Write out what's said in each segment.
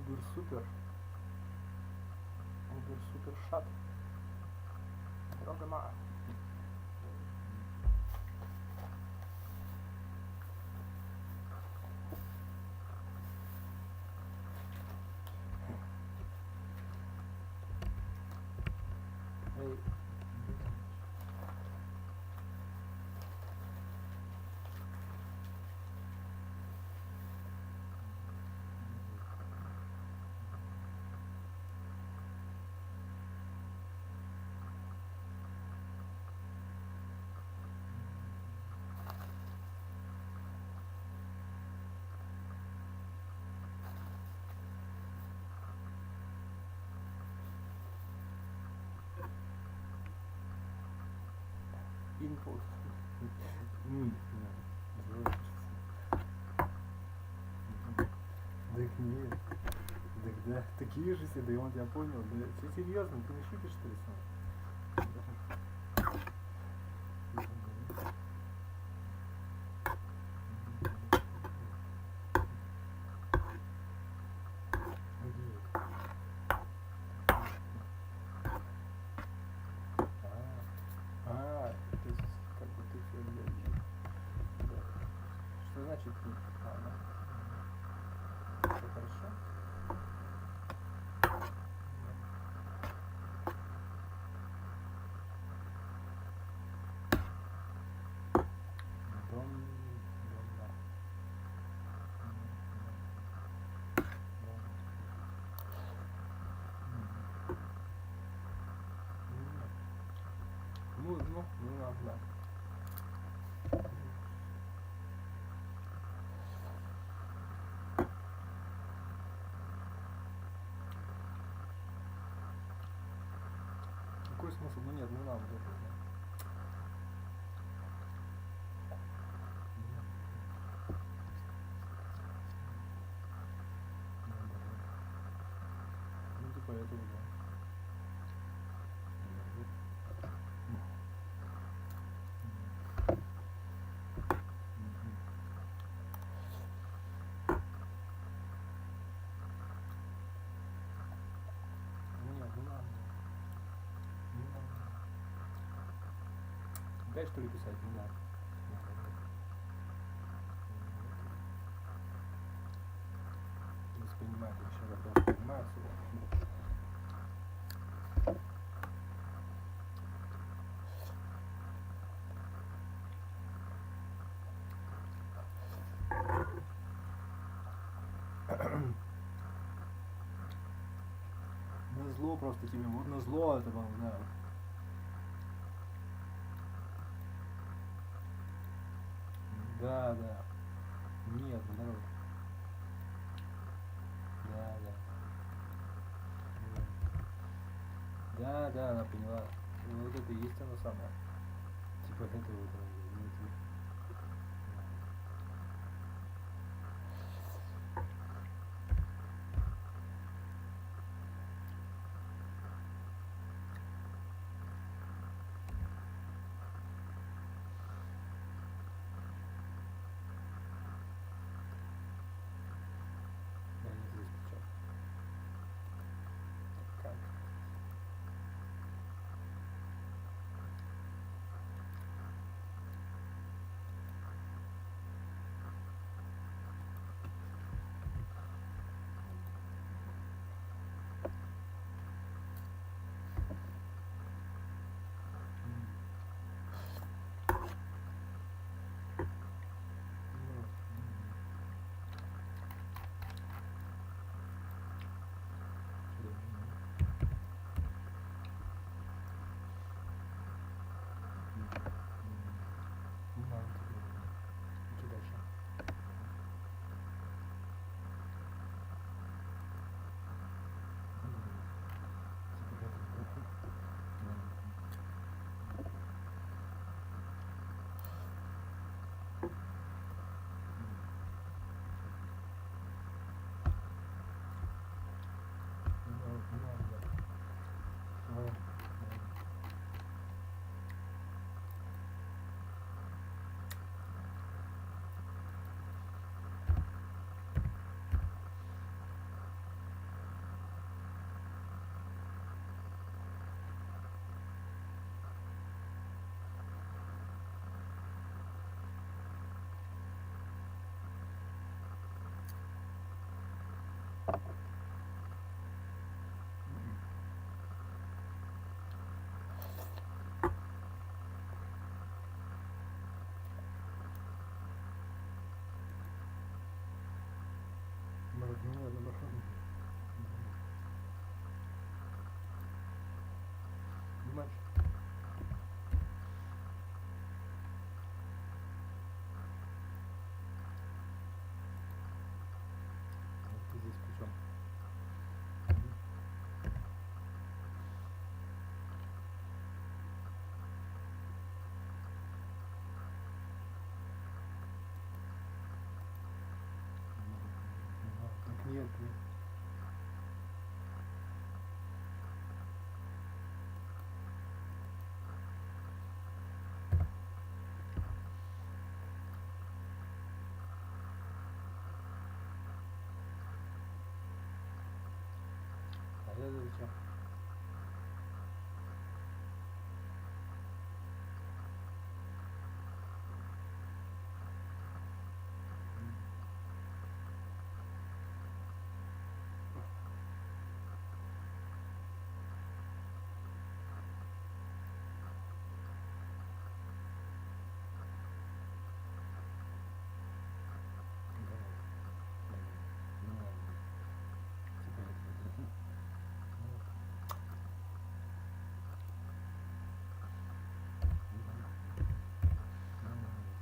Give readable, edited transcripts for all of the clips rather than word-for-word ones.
Убер-супер. Убер-супер-шат. Дорога ма. Эй. Инпут. Так нет. Так да, такие же все, да, вот я понял. Да, все серьезно, ты не шутишь, что ли, с нами? То есть, как бы ты все делаешь. Да. Что значит ты? Все хорошо? Ну ладно. Какой смысл? Ну нет, не надо вот это. Ну типа это уже. Дай что ли писать, не надо. Здесь понимает, еще вопрос понимает его. На зло просто тебе, вот на зло это вам, да. Да, да. Нет, здорово. Да, да. Да, да, она поняла. Вот это и есть оно самое. Типа это вот внутри. Я не здесь причем. Как? Нет, наоборот. Понимаешь? Вот ты здесь причем. Так нет, нет. А я зачем?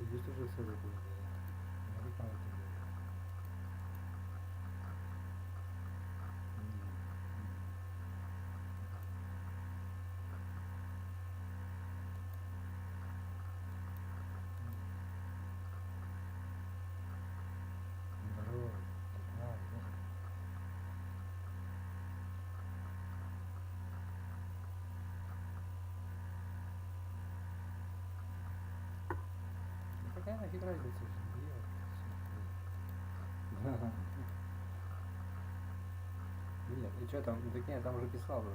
Здесь тоже все такое. Какая нафиг разница? Нет, и что там? Так нет, там уже писал уже.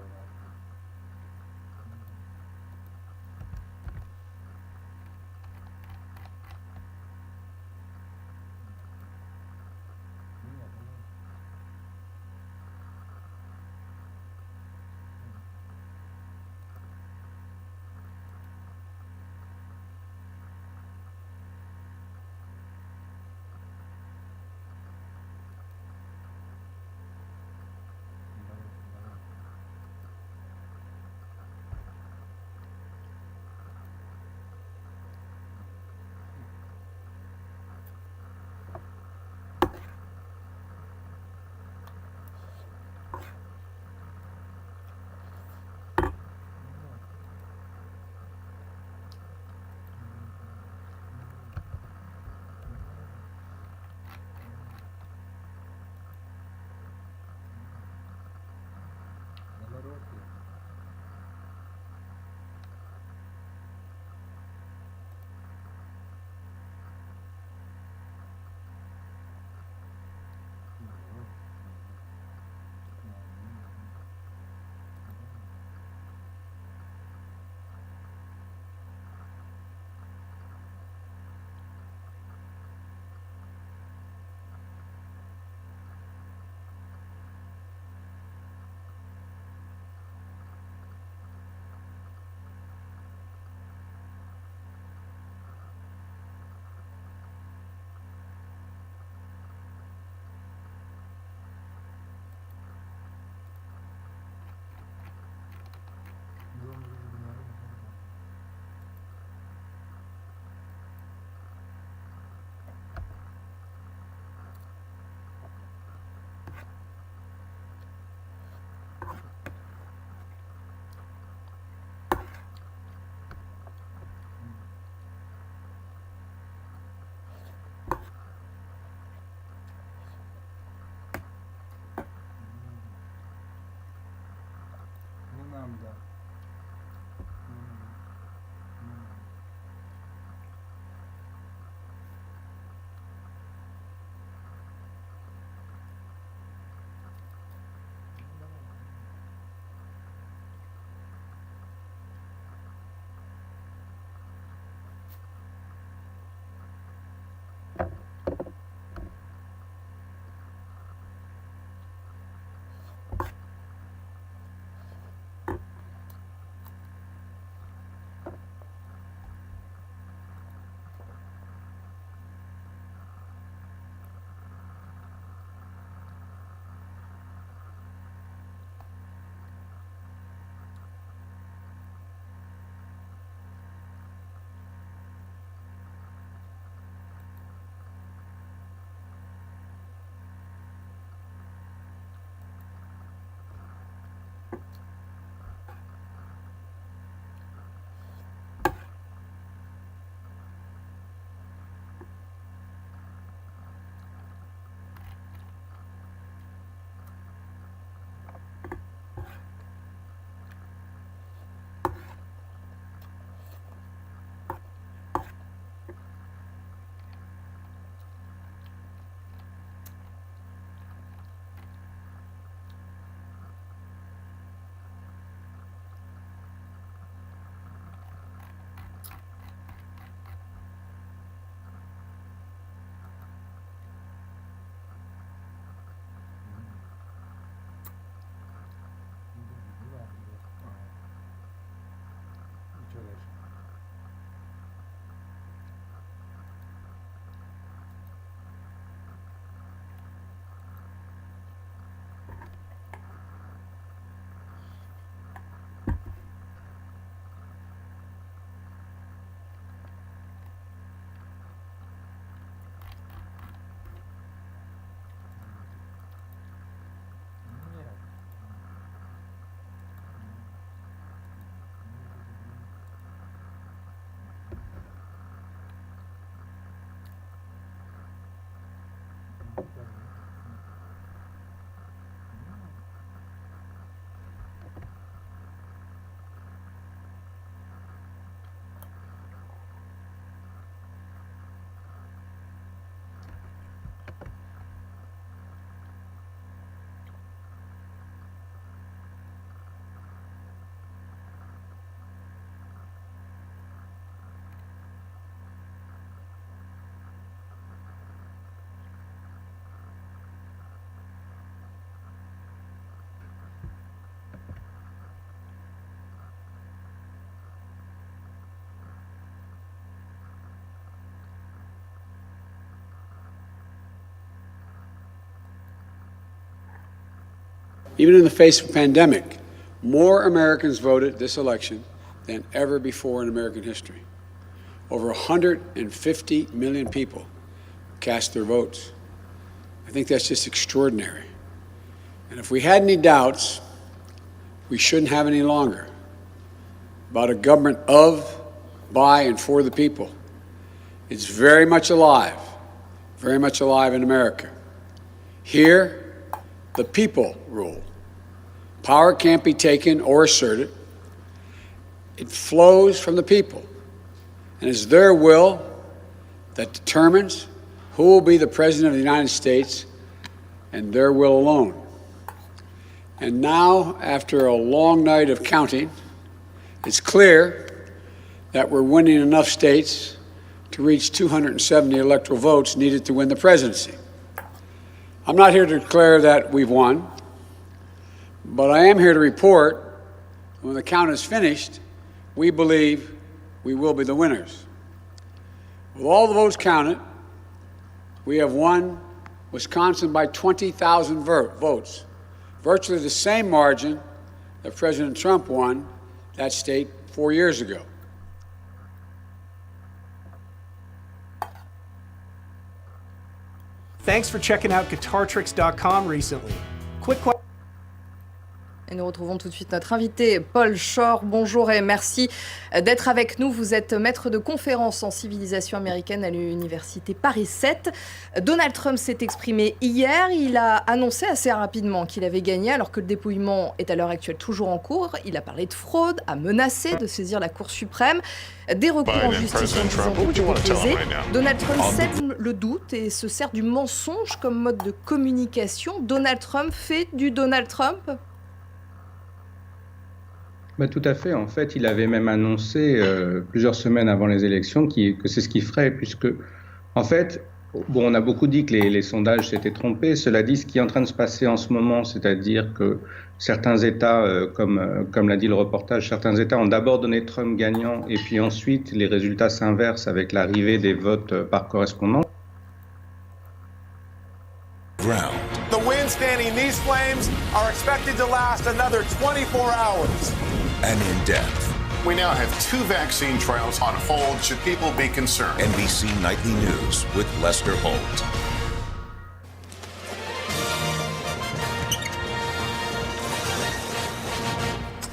Even in the face of a pandemic, more Americans voted this election than ever before in American history. Over 150 million people cast their votes. I think that's just extraordinary. And if we had any doubts, we shouldn't have any longer about a government of, by, and for the people. It's very much alive in America. Here, the people rule. Power can't be taken or asserted. It flows from the people, and it's their will that determines who will be the President of the United States, and their will alone. And now, after a long night of counting, it's clear that we're winning enough states to reach 270 electoral votes needed to win the presidency. I'm not here to declare that we've won, but I am here to report when the count is finished, we believe we will be the winners. With all the votes counted, we have won Wisconsin by 20,000 votes, virtually the same margin that President Trump won that state 4 years ago. Thanks for checking out guitartricks.com recently. Quick question. Et nous retrouvons tout de suite notre invité, Paul Shore. Bonjour et merci d'être avec nous. Vous êtes maître de conférence en civilisation américaine à l'université Paris 7. Donald Trump s'est exprimé hier. Il a annoncé assez rapidement qu'il avait gagné alors que le dépouillement est à l'heure actuelle toujours en cours. Il a parlé de fraude, a menacé de saisir la Cour suprême. Des recours en justice en disant ont été déposés. Donald Trump sème le doute et se sert du mensonge comme mode de communication. Donald Trump fait du Donald Trump. Tout à fait. En fait, il avait même annoncé plusieurs semaines avant les élections que c'est ce qu'il ferait, puisque, en fait, on a beaucoup dit que les sondages s'étaient trompés. Cela dit, ce qui est en train de se passer en ce moment, c'est-à-dire que certains États, comme l'a dit le reportage, certains États ont d'abord donné Trump gagnant, et puis ensuite, les résultats s'inversent avec l'arrivée des votes par correspondance. The winds fanning these flames are expected to last another 24 hours. And in depth. We now have 2 vaccine trials on hold. Should people be concerned? NBC Nightly News with Lester Holt.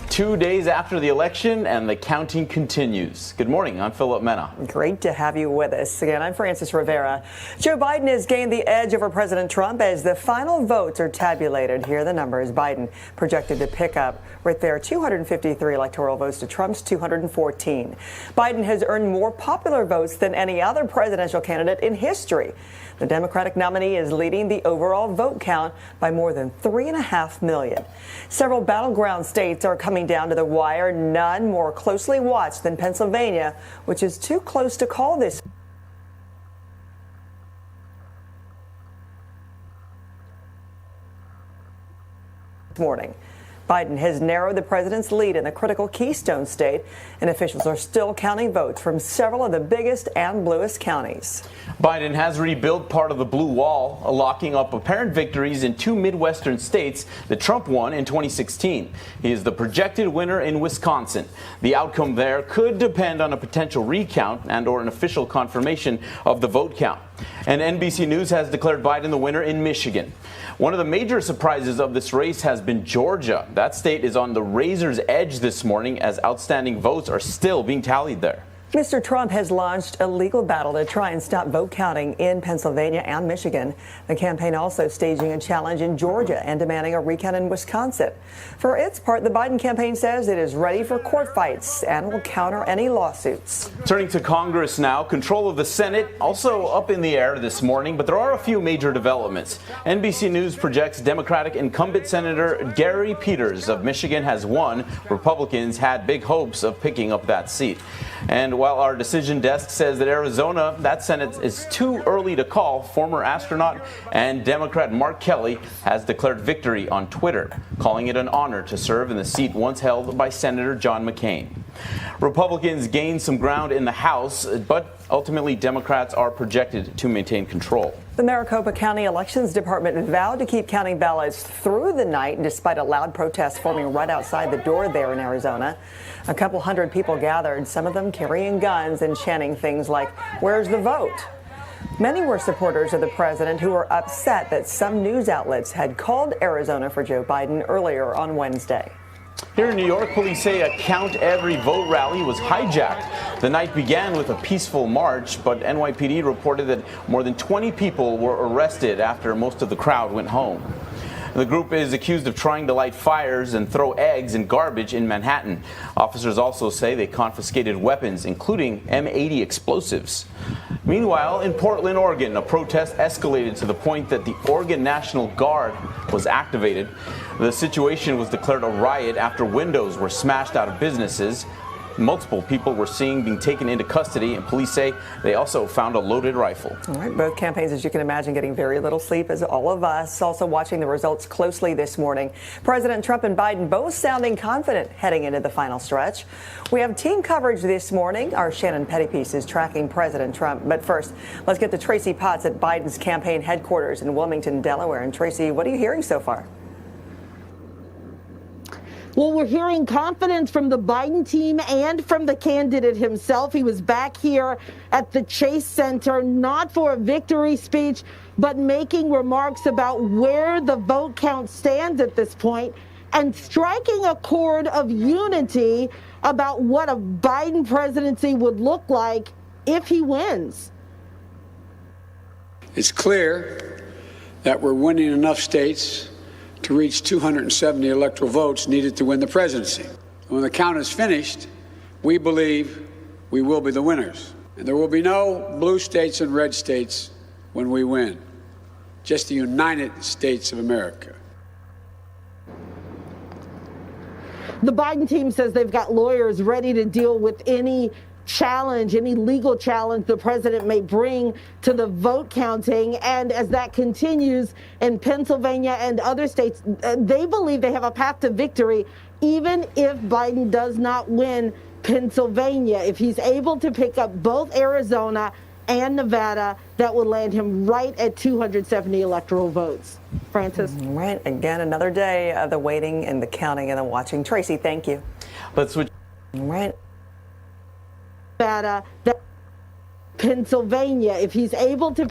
Two days after the election, and the counting continues. Good morning, I'm Philip Mena. Great to have you with us. Again, I'm Francis Rivera. Joe Biden has gained the edge over President Trump as the final votes are tabulated. Here are the numbers. Biden projected to pick up right there 253 electoral votes to Trump's 214. Biden has earned more popular votes than any other presidential candidate in history. The Democratic nominee is leading the overall vote count by more than 3.5 million. Several battleground states are coming down to the wire, none more closely watched than Pennsylvania, which is too close to call this morning. Biden has narrowed the president's lead in the critical Keystone State, and officials are still counting votes from several of the biggest and bluest counties. Biden has rebuilt part of the blue wall, locking up apparent victories in 2 Midwestern states that Trump won in 2016. He is the projected winner in Wisconsin. The outcome there could depend on a potential recount and/or an official confirmation of the vote count. And NBC News has declared Biden the winner in Michigan. One of the major surprises of this race has been Georgia. That state is on the razor's edge this morning as outstanding votes are still being tallied there. Mr. Trump has launched a legal battle to try and stop vote counting in Pennsylvania and Michigan. The campaign also staging a challenge in Georgia and demanding a recount in Wisconsin. For its part, the Biden campaign says it is ready for court fights and will counter any lawsuits. Turning to Congress now, control of the Senate also up in the air this morning, but there are a few major developments. NBC News projects Democratic incumbent Senator Gary Peters of Michigan has won. Republicans had big hopes of picking up that seat. And while our decision desk says that Arizona, that Senate is too early to call, former astronaut and Democrat Mark Kelly has declared victory on Twitter, calling it an honor to serve in the seat once held by Senator John McCain. Republicans gained some ground in the House, but ultimately Democrats are projected to maintain control. The Maricopa County Elections Department vowed to keep counting ballots through the night despite a loud protest forming right outside the door there in Arizona. A couple hundred people gathered, some of them carrying guns and chanting things like, "Where's the vote?" Many were supporters of the president who were upset that some news outlets had called Arizona for Joe Biden earlier on Wednesday. Here in New York, police say a Count Every Vote rally was hijacked. The night began with a peaceful march, but NYPD reported that more than 20 people were arrested after most of the crowd went home. The group is accused of trying to light fires and throw eggs and garbage in Manhattan. Officers also say they confiscated weapons, including M80 explosives. Meanwhile, in Portland, Oregon, a protest escalated to the point that the Oregon National Guard was activated. The situation was declared a riot after windows were smashed out of businesses. Multiple people were seen being taken into custody, and police say they also found a loaded rifle. All right, both campaigns, as you can imagine, getting very little sleep, as all of us, also watching the results closely this morning. President Trump and Biden both sounding confident heading into the final stretch. We have team coverage this morning. Our Shannon Pettypiece is tracking President Trump. But first, let's get to Tracy Potts at Biden's campaign headquarters in Wilmington, Delaware. And Tracy, what are you hearing so far? Well, we're hearing confidence from the Biden team and from the candidate himself. He was back here at the Chase Center, not for a victory speech, but making remarks about where the vote count stands at this point and striking a chord of unity about what a Biden presidency would look like if he wins. It's clear that we're winning enough states to reach 270 electoral votes needed to win the presidency. When the count is finished, we believe we will be the winners. And there will be no blue states and red states when we win, just the United States of America. The Biden team says they've got lawyers ready to deal with any challenge, any legal challenge the president may bring to the vote counting. And as that continues in Pennsylvania and other states, they believe they have a path to victory, even if Biden does not win Pennsylvania. If he's able to pick up both Arizona and Nevada, that would land him right at 270 electoral votes. Francis? Right. Again, another day of the waiting and the counting and the watching. Tracy, thank you. Let's switch. Right. Nevada, Pennsylvania, if he's able to,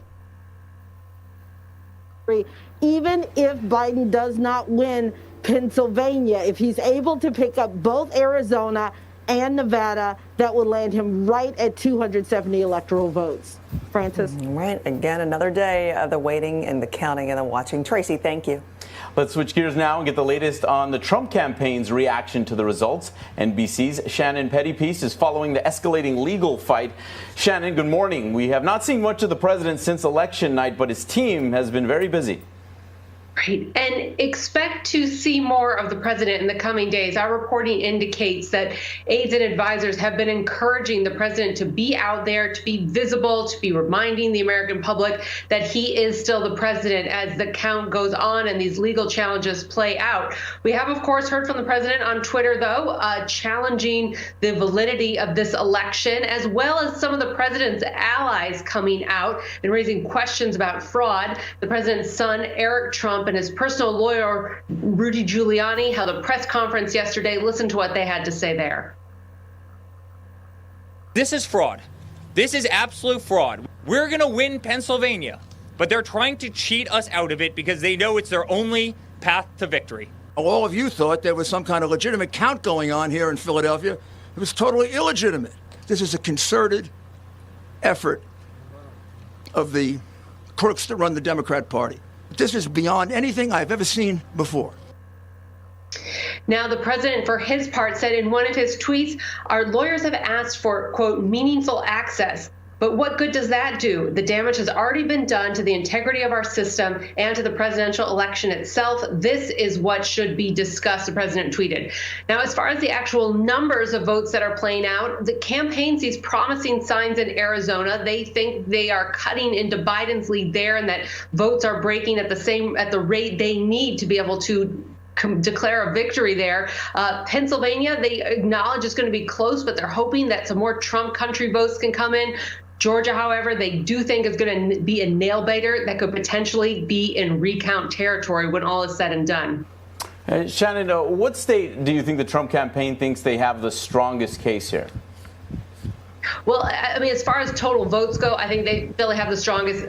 even if Biden does not win Pennsylvania, if he's able to pick up both Arizona and Nevada, that would land him right at 270 electoral votes. Francis? Right. Again, another day of the waiting and the counting and the watching. Tracy, thank you. Let's switch gears now and get the latest on the Trump campaign's reaction to the results. NBC's Shannon Pettypiece is following the escalating legal fight. Shannon, good morning. We have not seen much of the president since election night, but his team has been very busy. Right. And expect to see more of the president in the coming days. Our reporting indicates that aides and advisors have been encouraging the president to be out there, to be visible, to be reminding the American public that he is still the president as the count goes on and these legal challenges play out. We have, of course, heard from the president on Twitter, though, challenging the validity of this election, as well as some of the president's allies coming out and raising questions about fraud. The president's son, Eric Trump, and his personal lawyer, Rudy Giuliani, held a press conference yesterday. Listen to what they had to say there. This is fraud. This is absolute fraud. We're going to win Pennsylvania, but they're trying to cheat us out of it because they know it's their only path to victory. All of you thought there was some kind of legitimate count going on here in Philadelphia. It was totally illegitimate. This is a concerted effort of the crooks that run the Democrat Party. This is beyond anything I've ever seen before. Now, the president, for his part, said in one of his tweets, our lawyers have asked for, quote, meaningful access. But what good does that do? The damage has already been done to the integrity of our system and to the presidential election itself. This is what should be discussed, the president tweeted. Now, as far as the actual numbers of votes that are playing out, the campaign sees promising signs in Arizona. They think they are cutting into Biden's lead there and that votes are breaking at the rate they need to be able to declare a victory there. Pennsylvania, they acknowledge it's going to be close, but they're hoping that some more Trump country votes can come in. Georgia, however, they do think is going to be a nail biter that could potentially be in recount territory when all is said and done. Shannon, what state do you think the Trump campaign thinks they have the strongest case here? Well, I mean, as far as total votes go, I think they feel they have the strongest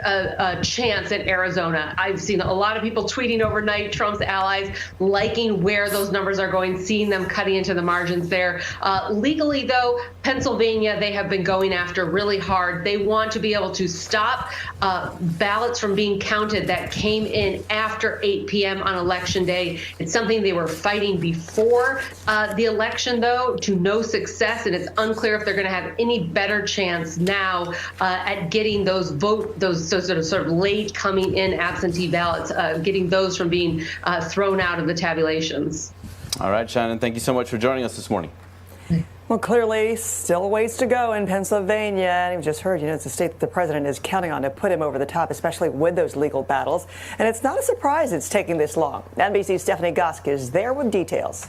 chance in Arizona. I've seen a lot of people tweeting overnight, Trump's allies liking where those numbers are going, seeing them cutting into the margins there. Legally, though, Pennsylvania, they have been going after really hard. They want to be able to stop ballots from being counted that came in after 8 p.m. on Election Day. It's something they were fighting before the election, though, to no success, and it's unclear if they're going to have any better chance now at getting those sort of late coming in absentee ballots, getting those from being thrown out of the tabulations. All right, Shannon, thank you so much for joining us this morning. Well, clearly, still a ways to go in Pennsylvania. And you've just heard, it's a state that the president is counting on to put him over the top, especially with those legal battles. And it's not a surprise it's taking this long. NBC's Stephanie Gosk is there with details.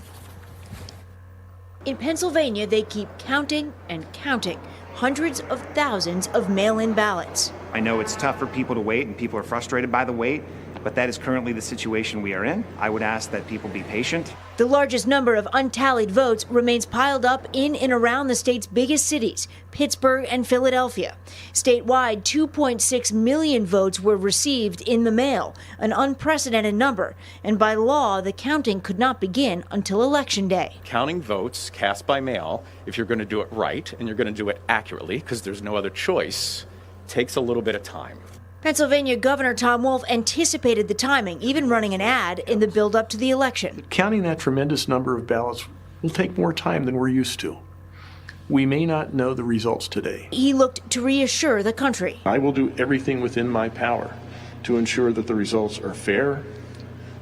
In Pennsylvania, they keep counting and counting hundreds of thousands of mail-in ballots. I know it's tough for people to wait, and people are frustrated by the wait, but that is currently the situation we are in. I would ask that people be patient. The largest number of untallied votes remains piled up in and around the state's biggest cities, Pittsburgh and Philadelphia. Statewide, 2.6 million votes were received in the mail, an unprecedented number. And by law, the counting could not begin until Election Day. Counting votes cast by mail, if you're going to do it right and you're going to do it accurately, because there's no other choice, takes a little bit of time. Pennsylvania Governor Tom Wolf anticipated the timing, even running an ad in the build-up to the election. Counting that tremendous number of ballots will take more time than we're used to. We may not know the results today. He looked to reassure the country. I will do everything within my power to ensure that the results are fair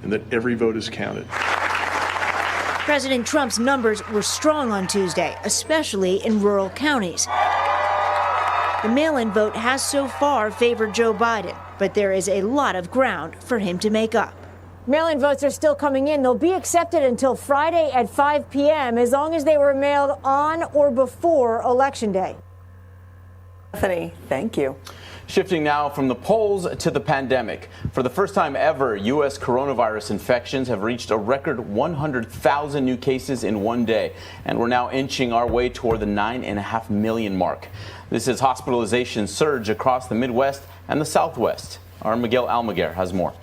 and that every vote is counted. President Trump's numbers were strong on Tuesday, especially in rural counties. The mail-in vote has so far favored Joe Biden, but there is a lot of ground for him to make up. Mail-in votes are still coming in. They'll be accepted until Friday at 5 p.m. as long as they were mailed on or before Election Day. Stephanie, thank you. Shifting now from the polls to the pandemic. For the first time ever, U.S. coronavirus infections have reached a record 100,000 new cases in one day, and we're now inching our way toward the 9.5 million mark. This is hospitalization surge across the Midwest and the Southwest. Our Miguel Almaguer has more.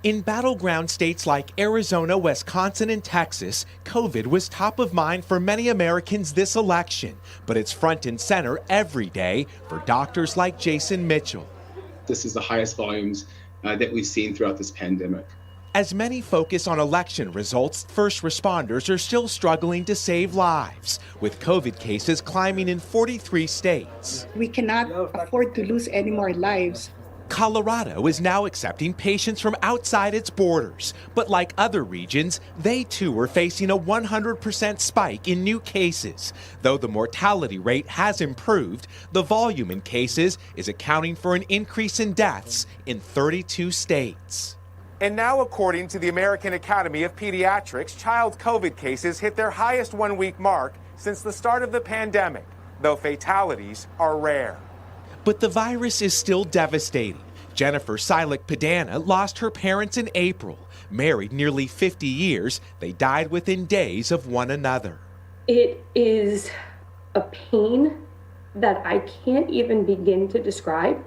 In battleground states like Arizona, Wisconsin, and Texas, COVID was top of mind for many Americans this election, but it's front and center every day for doctors like Jason Mitchell. This is the highest volumes that we've seen throughout this pandemic. As many focus on election results, first responders are still struggling to save lives, with COVID cases climbing in 43 states. We cannot afford to lose any more lives. Colorado is now accepting patients from outside its borders, but like other regions, they too are facing a 100% spike in new cases. Though the mortality rate has improved, the volume in cases is accounting for an increase in deaths in 32 states. And now, according to the American Academy of Pediatrics, child COVID cases hit their highest one-week mark since the start of the pandemic, though fatalities are rare. But the virus is still devastating. Jennifer Silik-Padana lost her parents in April. Married nearly 50 years, they died within days of one another. It is a pain that I can't even begin to describe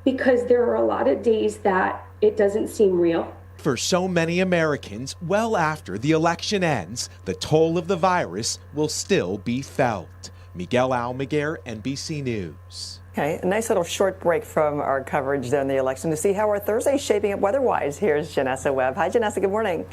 because there are a lot of days that it doesn't seem real. For so many Americans, well after the election ends, the toll of the virus will still be felt. Miguel Almaguer, NBC News. Okay, a nice little short break from our coverage during the election to see how our Thursday is shaping up weather-wise. Here's Janessa Webb. Hi, Janessa. Good morning.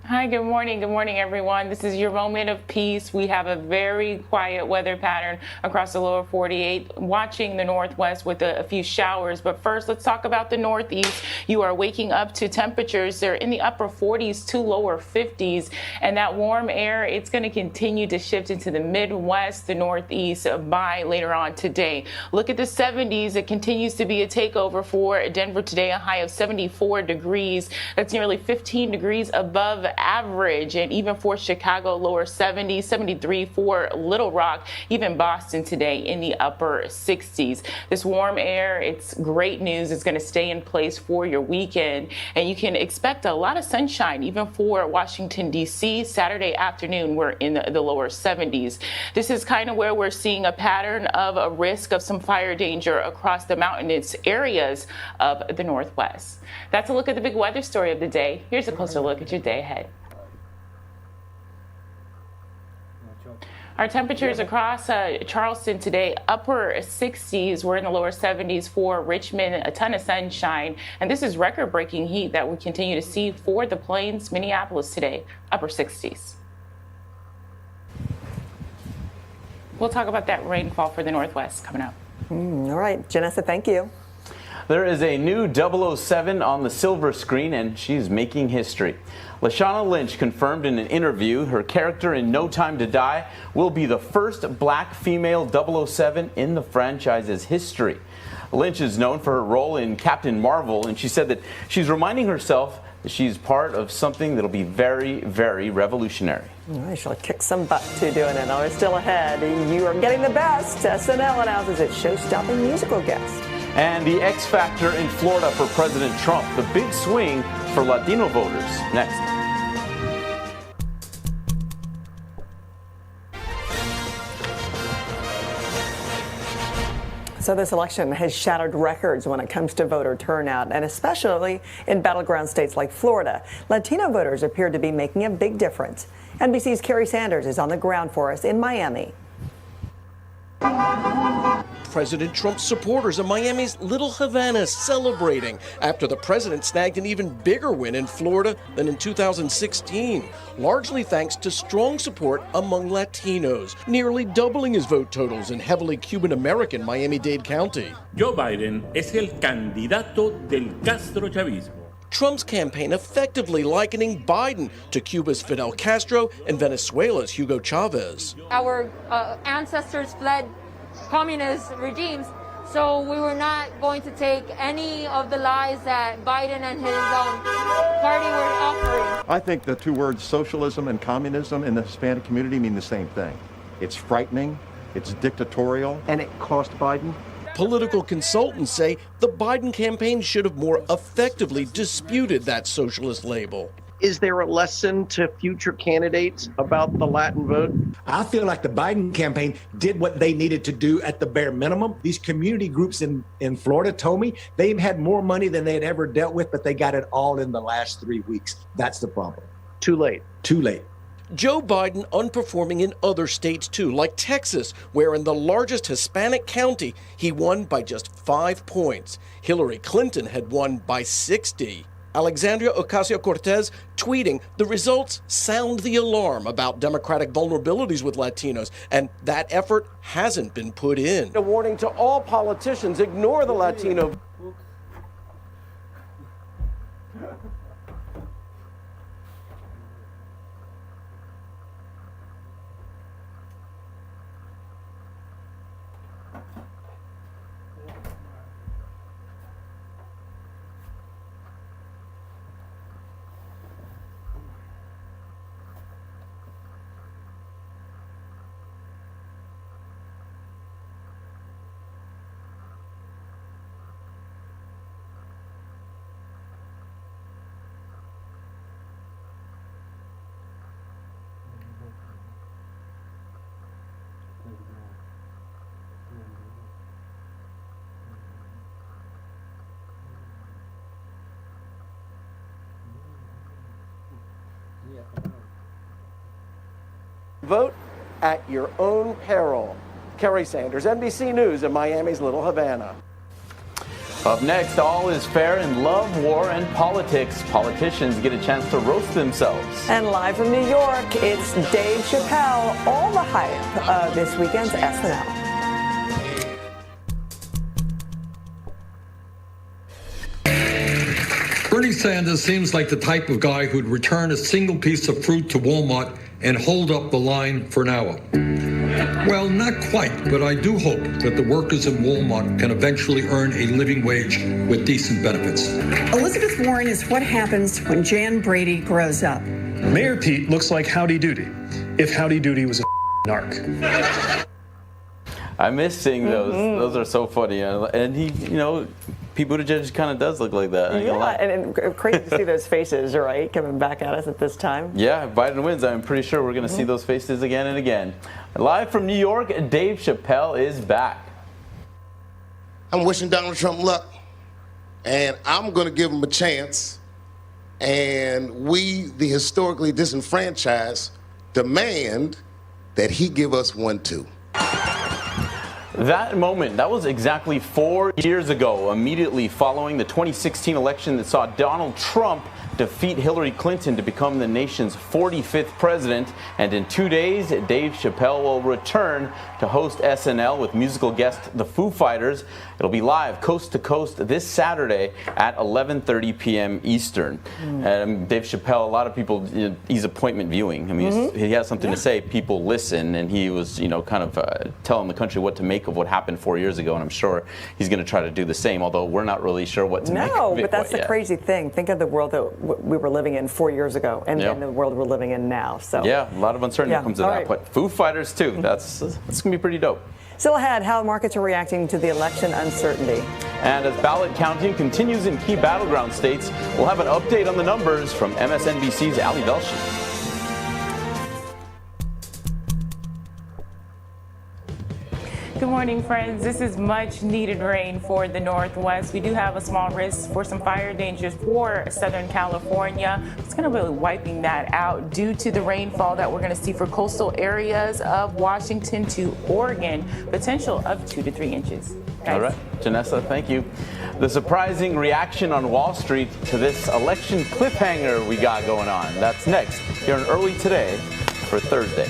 Hi, good morning. Good morning, everyone. This is your moment of peace. We have a very quiet weather pattern across the lower 48, watching the northwest with a few showers. But first, let's talk about the northeast. You are waking up to temperatures. They're in the upper 40s to lower 50s. And that warm air, it's going to continue to shift into the Midwest, the northeast by later on today. Look at the 70s. It continues to be a takeover for Denver today, a high of 74 degrees. That's nearly 15 degrees above average, and even for Chicago, lower 70s, 73 for Little Rock, even Boston today in the upper 60s. This warm air, it's great news. It's going to stay in place for your weekend, and you can expect a lot of sunshine even for Washington, D.C. Saturday afternoon, we're in the lower 70s. This is kind of where we're seeing a pattern of a risk of some fire danger across the mountainous areas of the Northwest. That's a look at the big weather story of the day. Here's a closer look at your day ahead. Our temperatures across Charleston today, upper 60s. We're in the lower 70s for Richmond, a ton of sunshine. And this is record-breaking heat that we continue to see for the Plains, Minneapolis today, upper 60s. We'll talk about that rainfall for the Northwest coming up. All right, Janessa, thank you. There is a new 007 on the silver screen, and she's making history. Lashana Lynch confirmed in an interview her character in No Time to Die will be the first black female 007 in the franchise's history. Lynch is known for her role in Captain Marvel, and she said that she's reminding herself that she's part of something that'll be very, very revolutionary. I shall kick some butt to doing it. We're still ahead. You are getting the best. SNL announces its show-stopping musical guest. And the X Factor in Florida for President Trump, the big swing for Latino voters. Next. So this election has shattered records when it comes to voter turnout, and especially in battleground states like Florida. Latino voters appear to be making a big difference. NBC's Kerry Sanders is on the ground for us in Miami. President Trump's supporters of Miami's Little Havana celebrating after the president snagged an even bigger win in Florida than in 2016, largely thanks to strong support among Latinos, nearly doubling his vote totals in heavily Cuban-American Miami-Dade County. Joe Biden es el candidato del castrochavismo. Trump's campaign effectively likening Biden to Cuba's Fidel Castro and Venezuela's Hugo Chavez. Our ancestors fled communist regimes, so we were not going to take any of the lies that Biden and his party were offering. I think the two words socialism and communism in the Hispanic community mean the same thing. It's frightening, it's dictatorial, and it cost Biden. Political consultants say the Biden campaign should have more effectively disputed that socialist label. Is there a lesson to future candidates about the Latin vote? I feel like the Biden campaign did what they needed to do at the bare minimum. These community groups in Florida told me they've had more money than they had ever dealt with, but they got it all in the last 3 weeks. That's the problem. Too late. Too late. Joe Biden underperforming in other states too, like Texas, where in the largest Hispanic county, he won by just 5 points. Hillary Clinton had won by 60. Alexandria Ocasio-Cortez tweeting, the results sound the alarm about Democratic vulnerabilities with Latinos, and that effort hasn't been put in. A warning to all politicians, ignore the Latino. Vote at your own peril. Kerry Sanders, NBC News in Miami's Little Havana. Up next, all is fair in love, war, and politics. Politicians get a chance to roast themselves. And live from New York, it's Dave Chappelle. All the hype of this weekend's SNL. Bernie Sanders seems like the type of guy who'd return a single piece of fruit to Walmart and hold up the line for an hour. Well, not quite, but I do hope that the workers in Walmart can eventually earn a living wage with decent benefits. Elizabeth Warren is what happens when Jan Brady grows up. Mayor Pete looks like Howdy Doody, if Howdy Doody was a narc. I miss seeing those. Those are so funny. And he, Pete Buttigieg kind of does look like that. Yeah, and crazy to see those faces, right, coming back at us at this time. Yeah, if Biden wins, I'm pretty sure we're going to see those faces again and again. Live from New York, Dave Chappelle is back. I'm wishing Donald Trump luck, and I'm going to give him a chance. And we, the historically disenfranchised, demand that he give us one too. That moment, that was exactly 4 years ago, immediately following the 2016 election that saw Donald Trump defeat Hillary Clinton to become the nation's 45th president. And in 2 days, Dave Chappelle will return to host SNL with musical guest The Foo Fighters. It'll be live coast to coast this Saturday at 11:30 p.m. Eastern. Dave Chappelle, a lot of people, he's appointment viewing. I mean, he has something to say, people listen, and he was, kind of telling the country what to make of what happened 4 years ago, and I'm sure he's going to try to do the same, although we're not really sure what to make of it. No, but that's the crazy thing. Think of the world that we were living in 4 years ago, and then the world we're living in now. So yeah, a lot of uncertainty comes to that. But Foo Fighters too. That's going to be pretty dope. Still ahead, how markets are reacting to the election uncertainty. And as ballot counting continues in key battleground states, we'll have an update on the numbers from MSNBC's Ali Velshi. Good morning, friends. This is much needed rain for the Northwest. We do have a small risk for some fire dangers for Southern California. It's going to be wiping that out due to the rainfall that we're going to see for coastal areas of Washington to Oregon, potential of 2 to 3 inches. All right, Janessa, thank you. The surprising reaction on Wall Street to this election cliffhanger we got going on. That's next here on Early Today for Thursday.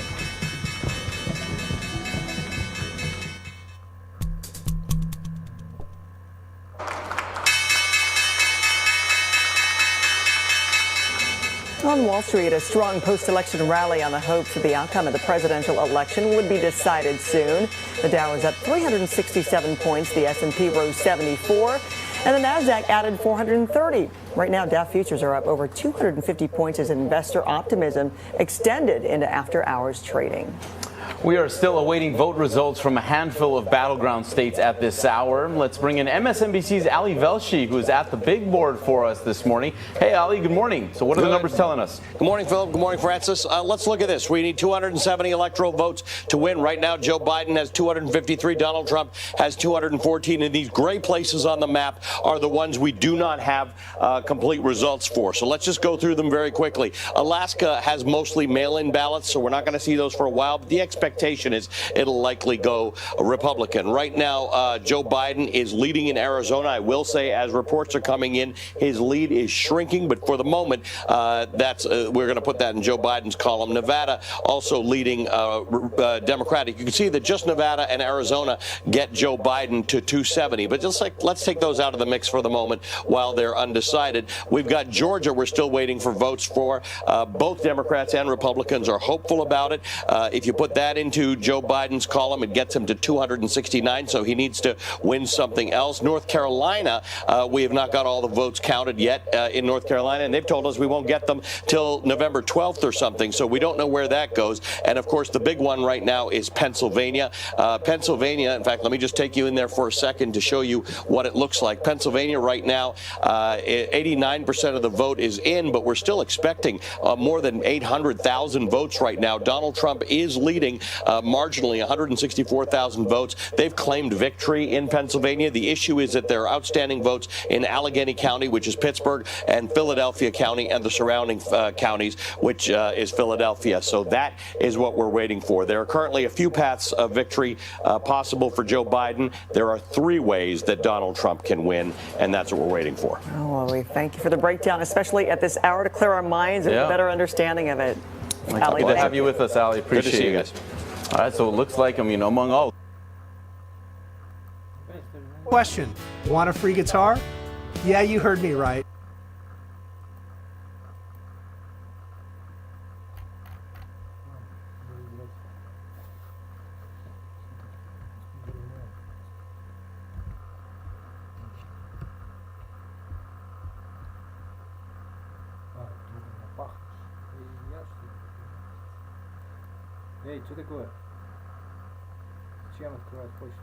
On Wall Street, a strong post-election rally on the hopes that the outcome of the presidential election would be decided soon. The Dow is up 367 points, the S&P rose 74, and the Nasdaq added 430. Right now, Dow futures are up over 250 points as investor optimism extended into after-hours trading. We are still awaiting vote results from a handful of battleground states at this hour. Let's bring in MSNBC's Ali Velshi, who is at the big board for us this morning. Hey, Ali, good morning. So what are the numbers telling us? Good morning, Philip. Good morning, Francis. Let's look at this. We need 270 electoral votes to win. Right now, Joe Biden has 253. Donald Trump has 214. And these gray places on the map are the ones we do not have complete results for. So let's just go through them very quickly. Alaska has mostly mail-in ballots, so we're not going to see those for a while. But the expectation is it'll likely go Republican. Right now, Joe Biden is leading in Arizona. I will say, as reports are coming in, his lead is shrinking. But for the moment, we're going to put that in Joe Biden's column. Nevada also leading Democratic. You can see that just Nevada and Arizona get Joe Biden to 270. But just let's take those out of the mix for the moment while they're undecided. We've got Georgia. We're still waiting for votes for. Both Democrats and Republicans are hopeful about it. If you put that into Joe Biden's column, it gets him to 269, so he needs to win something else. North Carolina, we have not got all the votes counted yet in North Carolina, and they've told us we won't get them till November 12th or something, so we don't know where that goes. And, of course, the big one right now is Pennsylvania. Pennsylvania, in fact, let me just take you in there for a second to show you what it looks like. Pennsylvania right now, 89% of the vote is in, but we're still expecting more than 800,000 votes right now. Donald Trump is leading marginally, 164,000 votes. They've claimed victory in Pennsylvania. The issue is that there are outstanding votes in Allegheny County, which is Pittsburgh, and Philadelphia County and the surrounding counties, which is Philadelphia. So that is what we're waiting for. There are currently a few paths of victory possible for Joe Biden. There are 3 ways that Donald Trump can win, and that's what we're waiting for. Oh, well, we thank you for the breakdown, especially at this hour, to clear our minds and a better understanding of it. Happy to have you with us, Ali. Appreciate Good to see you guys. All right, so it looks like, among all. Question, want a free guitar? Yeah, you heard me right. Эй, что такое? Зачем открывать почту?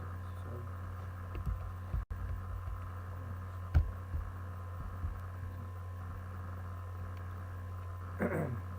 Sorry.